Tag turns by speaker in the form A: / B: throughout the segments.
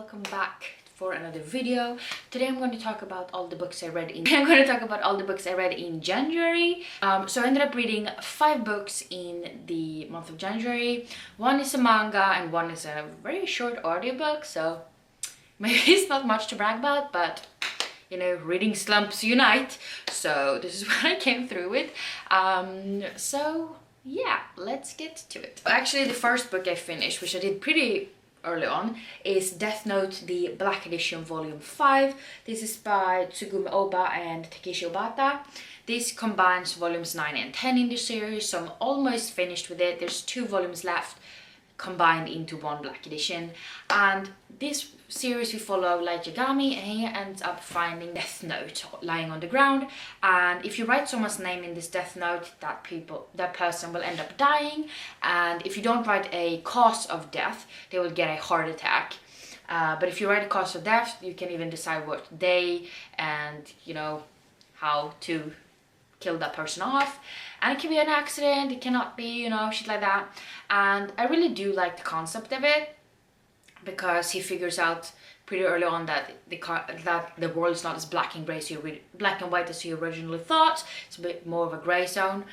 A: welcome back for another video. Today I'm going to talk about all the books I read in I'm going to talk about all the books I read in January. So I ended up reading 5 books in the month of January. One is a manga and one is a very short audiobook, so maybe it's not much to brag about, but you know, reading slumps unite. So this is what I came through with. So yeah, let's get to it. Actually, the first book I finished, which I did pretty early on, is Death Note, the Black Edition Volume 5. This is by Tsugumi Oba and Takeshi Obata. This combines volumes 9 and 10 in the series, so I'm almost finished with it. There's 2 volumes left combined into one Black Edition, and this series we follow Light Yagami, and he ends up finding Death Note lying on the ground, and if you write someone's name in this Death Note, that person will end up dying, and if you don't write a cause of death, they will get a heart attack. But if you write a cause of death, you can even decide what day and, you know, how to kill that person off. And it can be an accident, it cannot be, you know, shit like that. And I really do like the concept of it, because he figures out pretty early on that the world is not as black and white as he originally thought. It's a bit more of a gray zone.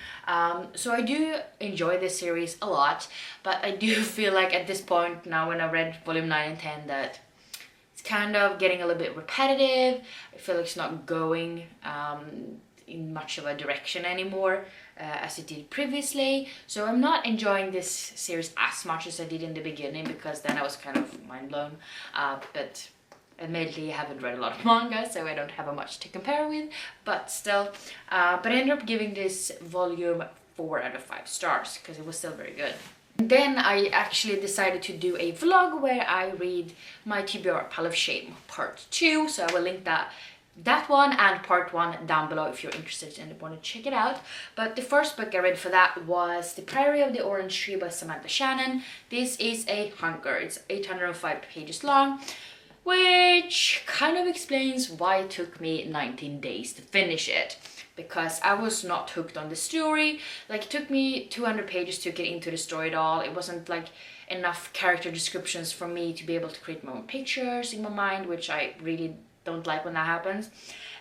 A: So I do enjoy this series a lot, but I do feel like at this point now, when I read volume 9 and 10, that it's kind of getting a little bit repetitive. I feel like it's not going in much of a direction anymore as it did previously. So I'm not enjoying this series as much as I did in the beginning, because then I was kind of mind blown. But admittedly, I haven't read a lot of manga, so I don't have much to compare with, but still. But I ended up giving this volume 4 out of 5 stars because it was still very good. Then I actually decided to do a vlog where I read my TBR Pile of Shame Part 2, so I will link that one and part 1 down below if you're interested and want to check it out. But the first book I read for that was The Priory of the Orange Tree by Samantha Shannon. This is a hunker. It's 805 pages long, which kind of explains why it took me 19 days to finish it, because I was not hooked on the story. Like, it took me 200 pages to get into the story at all. It wasn't like enough character descriptions for me to be able to create my own pictures in my mind, which I really don't like when that happens.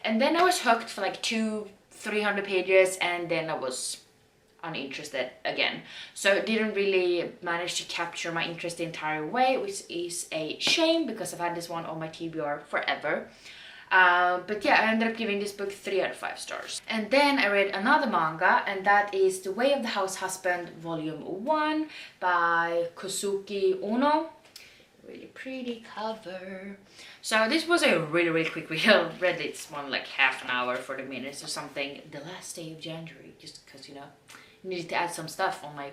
A: And then I was hooked for like 200-300 pages, and then I was uninterested again. So it didn't really manage to capture my interest the entire way, which is a shame, because I've had this one on my TBR forever. But yeah, I ended up giving this book 3 out of 5 stars. And then I read another manga, and that is The Way of the House Husband Volume 1 by Kosuke Ono. Really pretty cover. So this was a really quick read. I read this one like half an hour, 40 minutes or something, the last day of January, just because, you know, I needed to add some stuff on my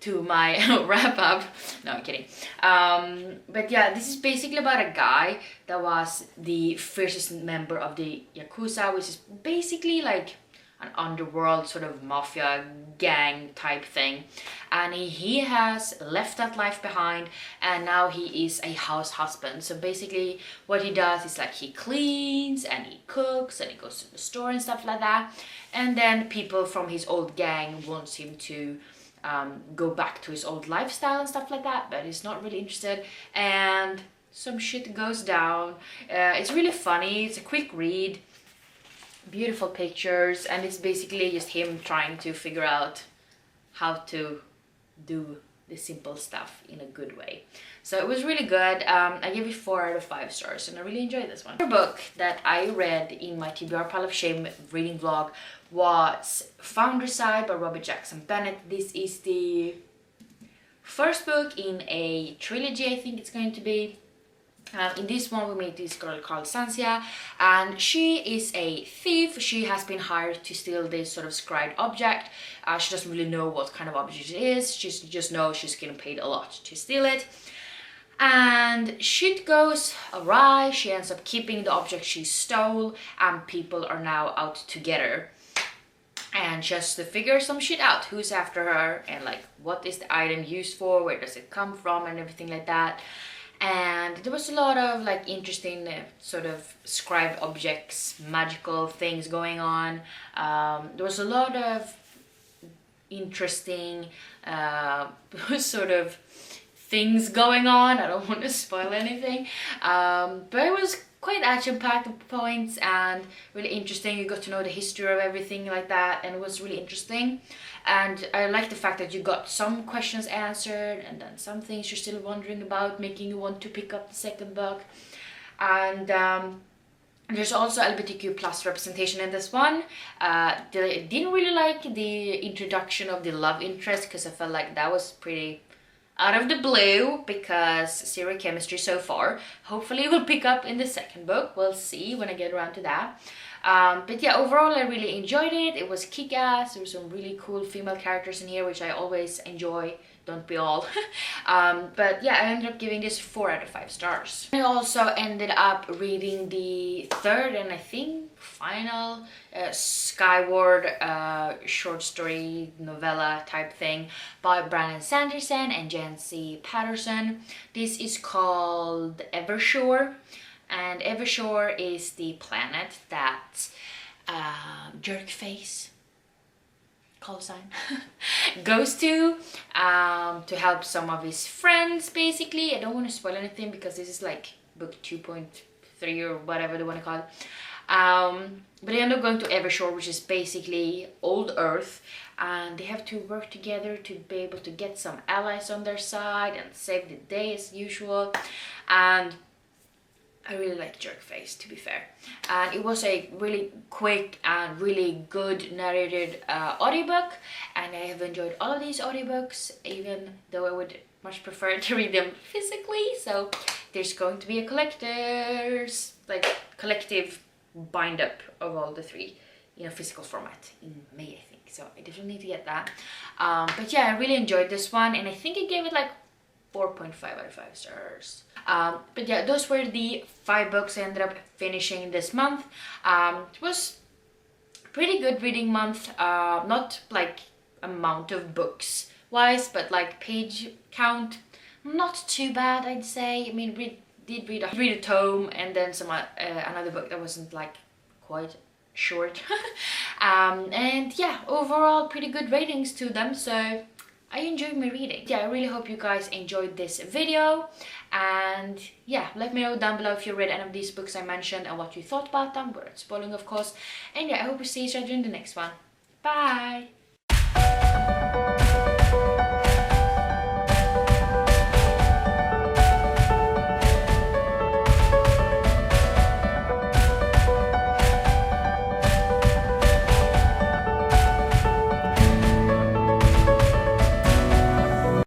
A: to my wrap up. No, I'm kidding. But yeah, this is basically about a guy that was the fiercest member of the Yakuza, which is basically like an underworld sort of mafia gang type thing, and he has left that life behind, and now he is a house husband. So basically what he does is like he cleans and he cooks and he goes to the store and stuff like that, and then people from his old gang wants him to go back to his old lifestyle and stuff like that, but he's not really interested, and some shit goes down. It's really funny, it's a quick read, beautiful pictures, and it's basically just him trying to figure out how to do the simple stuff in a good way. So it was really good. I gave it 4 out of 5 stars, and I really enjoyed this one. The book that I read in my TBR Pile of Shame reading vlog was Founderside by Robert Jackson Bennett. This is the first book in a trilogy, I think it's going to be. In this one we meet this girl called Sansia, and she is a thief. She has been hired to steal this sort of scribed object. She doesn't really know what kind of object it is. She just knows she's getting paid a lot to steal it. And shit goes awry. She ends up keeping the object she stole, and people are now out to get her. And just to figure some shit out, who's after her, and like what is the item used for, where does it come from, and everything like that. And there was a lot of like interesting sort of scribed objects, magical things going on. There was a lot of interesting sort of things going on. I don't want to spoil anything, but it was quite action-packed at points and really interesting. You got to know the history of everything like that, and it was really interesting. And I like the fact that you got some questions answered, and then some things you're still wondering about, making you want to pick up the second book. And there's also LGBTQ plus representation in this one. I didn't really like the introduction of the love interest, because I felt like that was pretty out of the blue, because zero chemistry so far. Hopefully it will pick up in the second book. We'll see when I get around to that. But yeah, overall I really enjoyed it. It was kick-ass. There were some really cool female characters in here, which I always enjoy. Don't be all. But yeah, I ended up giving this 4 out of 5 stars. I also ended up reading the third and I think final Skyward short story novella type thing by Brandon Sanderson and Jen C. Patterson. This is called Evershore, and Evershore is the planet that Jerkface call sign goes to help some of his friends, basically. I don't want to spoil anything because this is like book 2.3 or whatever they want to call it. But they end up going to Evershore, which is basically old Earth, and they have to work together to be able to get some allies on their side and save the day as usual. And I really like Jerkface, to be fair. And it was a really quick and really good narrated audiobook, and I have enjoyed all of these audiobooks, even though I would much prefer to read them physically. So there's going to be a collective bind up of all the 3 in a physical format in May, I think. So I definitely need to get that. But yeah, I really enjoyed this one, and I think I gave it like 4.5 out of 5 stars. But yeah, those were the 5 books I ended up finishing this month. It was pretty good reading month. Not like amount of books wise, but like page count, not too bad, I'd say. I mean, we did read a tome, and then some another book that wasn't like quite short. And yeah, overall pretty good ratings to them, so I enjoyed my reading. Yeah, I really hope you guys enjoyed this video, and yeah, let me know down below if you read any of these books I mentioned and what you thought about them, without spoiling of course. And yeah, I hope we see each other in the next one. Bye!